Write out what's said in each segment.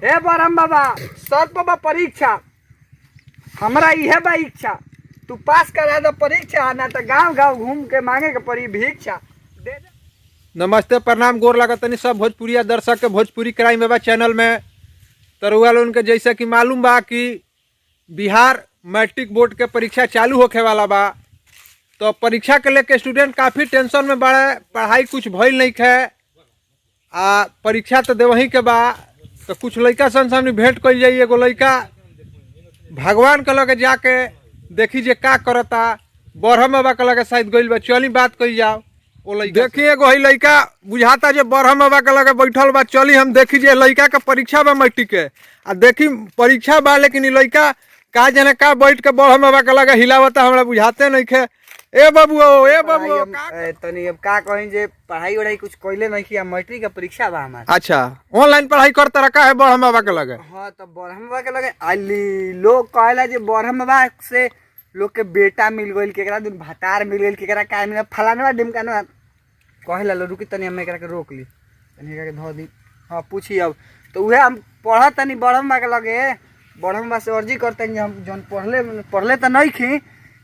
हे बरम बाबा सर बाबा परीक्षा हमरा इहे बा इच्छा तू पास करा दो परीक्षा ना तो गांव गांव घूम के मांगे के पड़ी भिक्षा दे दे। नमस्ते प्रणाम गोर लगतनी सब भोजपुरिया दर्शक के भोजपुरी क्राइम बाबा चैनल में तरुआ लोन के जैसे कि मालूम बा कि बिहार मैट्रिक बोर्ड के परीक्षा चालू होखे वाला बा। तो परीक्षा के लेके स्टूडेंट काफ़ी टेंशन में बड़े, पढ़ाई कुछ भइल नहीं है आ परीक्षा तो देवही के बा। तो कुछ लड़का सन सामने भेंट कल जाइए। एगो लड़का भगवान के लगे जाके देखी जे का करता, बरहम बाबा के लगे शायद गइल बा, चली बात कही जाओ। ओ लड़का देखिए एगो ही लड़का बुझाता जे बरहम बाबा के लगे बैठल बा, चली हम देखी जे लड़का के परीक्षा बा मैट्रिक के आ देखी परीक्षा बा, लेकिन लड़का का जाने का बैठ के बरहम बाबा के लगे हिलावता, हमरा बुझाते नहीं है। ए बाबू तनी अब का कहीं जे पढ़ाई वढ़ाई कुछ कइले नहीं किया, मैट्रिक का परीक्षा बा हमार। अच्छा ऑनलाइन पढ़ाई करता रखा है बरहम बाबा के लगे। हाँ तो बरहम बाबा के लगे आली लोग कहला जे बरहम बाबा से लोग के बेटा मिल गइल, केकरा दिन भतार मिल गइल, केकरा का मिल फलानवा डिमकानवा कहला लो। रुकी तनी हम एकरा के रोक ली, तनी एकरा के धो दी। हाँ पूछी अब तो उहे हम पढ़ तनी बरहम बाबा के लगे, बरहम बाबा से अर्जी करते हैं हम जौन पढ़ले तो नहीं खी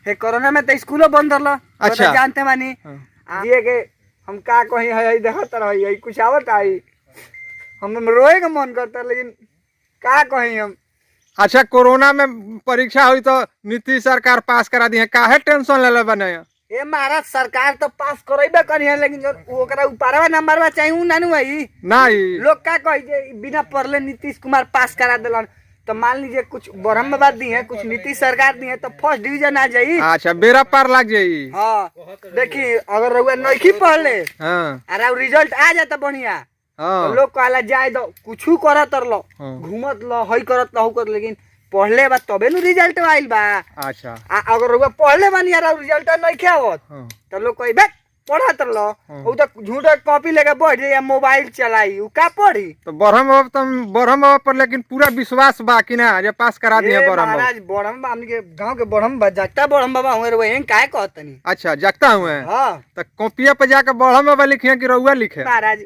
हे कोरोना में तो स्कूलो बंद रहला। अच्छा तो जानते मानी ये के हम का कही है देखत रही कुछ आवत आई हम रोए का मन करता, लेकिन का कही हम। अच्छा कोरोना में परीक्षा हुई तो नीतीश सरकार पास करा दी है, काहे टेंशन ले बने। ए महाराज सरकार तो पास करेबे करी है, लेकिन जो ओकरा ऊपरवा नंबरवा चाहिए उ नानू आई नहीं। लोग का कही जे बिना पढ़ले नीतीश कुमार पास करा देलन। तो मान लीजिए कुछ बरहम बाबा दी है, कुछ नीतीश सरकार दी है, तो फर्स्ट डिवीजन आ जाई। अच्छा बेरा पार लग जाई। हाँ देखी अगर रउआ नहीं पढ़ले हाँ अरे रिजल्ट आ जाता बढ़िया। हाँ तो लोग कहला जाए दो कुछ करत रहो, हाँ। घूमत लो हई करत लो कर, लेकिन पढ़ले बा तबे नु रिजल्ट आइल बा। अच्छा अगर रउआ पढ़ले बानी यार रिजल्ट नहीं खेवत हाँ। तो लोग कही बे पढ़त रहो, उ तो झूठ कॉपी लेके बैठ जाई या मोबाइल चलाई, उ का पढ़ी। तो बरहम बाबा पर लेकिन पूरा विश्वास बा कि ना जे पास करा दिए बरहम बाबा। महाराज बरहम बाबा हमनी के गांव के बरहम बाबा जाता बरहम बाबा हुए रहे हैं काहे कहतनी। अच्छा जगता हुए हां तो कॉपिया पे जाके बरहम बाबा लिखे कि रउआ लिखे। महाराज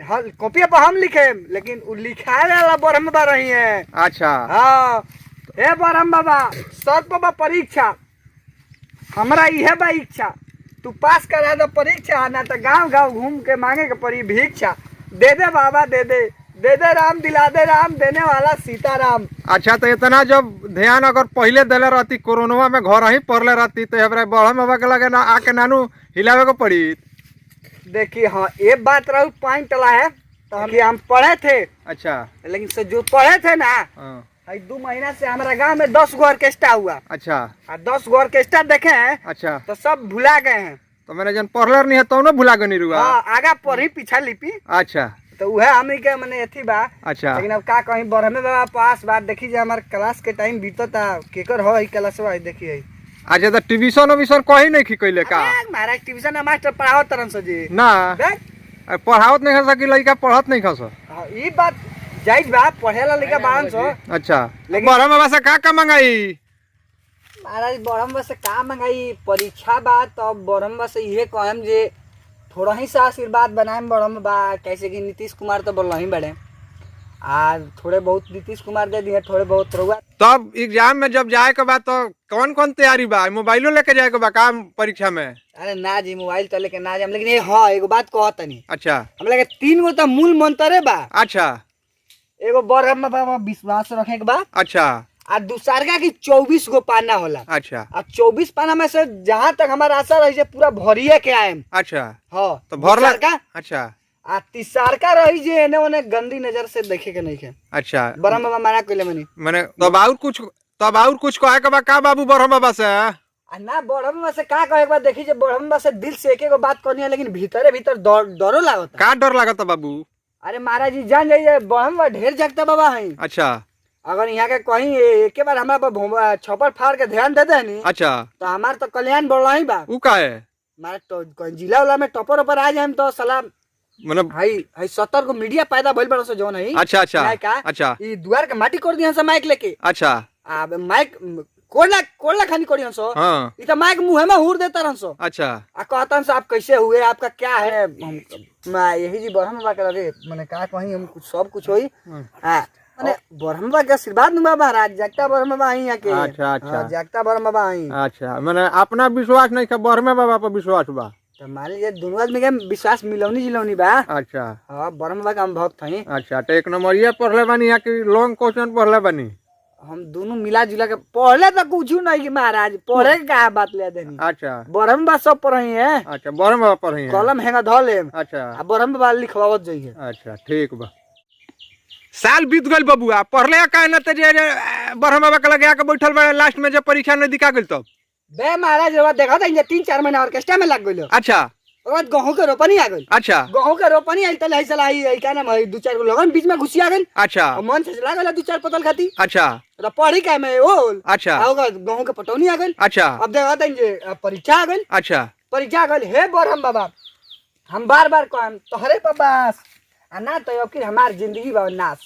हां कॉपिया पर हम लिखे, लेकिन उ लिखाए वाला बरहम बाबा रही है। अच्छा हां हे बरहम बाबा सर बाबा परीक्षा हमरा इहे बा इच्छा तू पास करा दो परीक्षा ना तो गांव गांव घूम के मांगे के पड़ी भिक्षा दे दे बाबा दे दे राम दिला दे राम देने वाला सीताराम। अच्छा तो इतना जब ध्यान अगर पहले दिले रहती कोरोना में घर ही पढ़ले रहती तो हमरा बरहम बाबा के लगे ना आके नानू हिलावे को पड़ी। देखिए हाँ ये बात रहू पॉइंट ला है तो हम पढ़े थे। अच्छा लेकिन से जो पढ़े थे ना हाँ। 2 महीना से हमारा गांव में 10 गो ऑर्केस्ट्रा हुआ। अच्छा और 10 गो ऑर्केस्ट्रा देखे हैं। अच्छा तो सब भुला गए हैं। तो मैंने जन पढ़लर नहीं है तो ना भुला गनी रुआ। हाँ आगा पढ़ी पीछा लिपी। अच्छा तो वह हमी के मैंने अथी बा। अच्छा लेकिन अब का कहीं बरहमे बाबा पास बात देखी जे हमारे क्लास के टाइम बीतता केकर हो ई क्लासवा देखिए। अच्छा तो ट्यूशन उबिशन कहीं नहीं की कैले का। महाराज ट्यूशन मास्टर पढ़ावत तरन से जी ना पढ़ावत नहीं खा सकी लड़का पढ़त नहीं खा हाँ ई बात जायज बा पढ़ेला लड़का बारन सो। अच्छा लेकिन बरहम बाबा से का मंगाई। महाराज बरहम बाबा से का मंगाई परीक्षा बा तो बरहम बाबा से इहे कहम जे थोड़ा ही सा आशीर्वाद बनाएम बरहम बाबा, कैसे कि नीतीश कुमार तो बोल ही बड़े आ थोड़े बहुत नीतीश कुमार दे दिए थोड़े बहुत रहुआ। तब एग्जाम में जब जाए के बाद तो कौन कौन तैयारी बा, मोबाइलो लेके जाए के बा काम परीक्षा में। अरे ना जी मोबाइल तो लेके ना जाम, लेकिन ये हाँ एगो बात कहतनी। अच्छा हम लगे 3 गो तो मूल मंत्र बा। अच्छा एगो बरहम बाबा विश्वास रखे के बा। अच्छा आ दूसरका की 24 गो पाना होला। अच्छा आ 24 पाना में से जहाँ तक हमारा आशा रही है पूरा भरिए के आएम। अच्छा हाँ तो भरला का। अच्छा आ तीसरका रही जे एने ओने गंदी नजर से देखे के नहीं के। अच्छा बरहम बाबा मना कइले मनी मैंने तब और कुछ कहे के बा का बाबू बरहम बाबा से। आ ना बरहम बाबा से का कहे के बा देखी जे बरहम बाबा से दिल से एके गो बात करनी है, लेकिन भीतरे भीतर डरो लागत। का डर लागत बाबू। अरे महाराज जी जान जाइए बरहम बाबा ढेर जगता बाबा है। अच्छा अगर यहाँ के कहीं एक बार हमारा पर छप्पर फाड़ के ध्यान दे दे नी अच्छा तो हमार तो कल्याण बढ़ रही बा। उ का है हमारे तो जिला वाला में टॉपर ऊपर आ जाए तो सलाम मतलब हाई 70 को मीडिया पैदा भइल बड़ा सो जोन है। अच्छा अच्छा का अच्छा ई दुआर के माटी कोड़ दिहन से माइक लेके। अच्छा आ माइक कोड़ला खानी कोड़ियन सो। हाँ ई तो माइक मुंह में हुर देता रहन सो। अच्छा आ कहतन से आप कैसे हुए आपका क्या है हम यही जी बरहम बाबा के लगे माने का कहीं हम कुछ सब कुछ होई। हां माने ब्रह्म बाबा के आशीर्वाद नु महाराज जगता ब्रह्म बाबा आई आके अच्छा, अच्छा। हाँ, जगता ब्रह्म बाबा आई अच्छा मैंने अपना विश्वास नहीं था ब्रह्मे बाबा पर विश्वास बा। तो मान लीजिए दोनों आदमी के विश्वास मिलौनी जिलौनी बा। अच्छा हाँ ब्रह्म बाबा का हम भक्त हई। अच्छा तो एक नंबर ये पढ़ले बानी यहाँ की लॉन्ग क्वेश्चन पढ़ले बानी। हम दोनों मिला जुला के पढ़ले तो कुछ नहीं कि महाराज पढ़े के का बात ले देनी। अच्छा ब्रह्म बाबा सब पढ़ी है। अच्छा ब्रह्म बाबा पढ़ी हैं। कलम हैंगा धो ले अच्छा आ ब्रह्म बाबा लिखवावत जाइए। अच्छा ठीक बा। साल बीत गल बबुआ पढ़ले का न ते जे ब्रह्म बाबा के लगे आके बैठल बड़े लास्ट में जब परीक्षा नहीं दिखा गइल तब। बे महाराज वो देखा था 3-4 महीना ऑर्केस्ट्रा में लग गइल। अच्छा ओकर बाद गेहूं के रोपनी आ गइल। अच्छा गेहूं के रोपनी आई तले ऐसा आई का नाम है 2-4 गो लोगन बीच में घुसिया गइल। अच्छा और मन से चला गइल 2-4 पतल खाती। अच्छा तो पढ़ी का में ओल। अच्छा आओगा गेहूं के पटौनी आ गइल। अच्छा अब देखा था जे परीक्षा आ गइल। अच्छा परीक्षा आ गइल हे ब्रह्म बाबा हम बार-बार कहम तोहरे पर बस आ ना तो अब हमार जिंदगी बा नाश।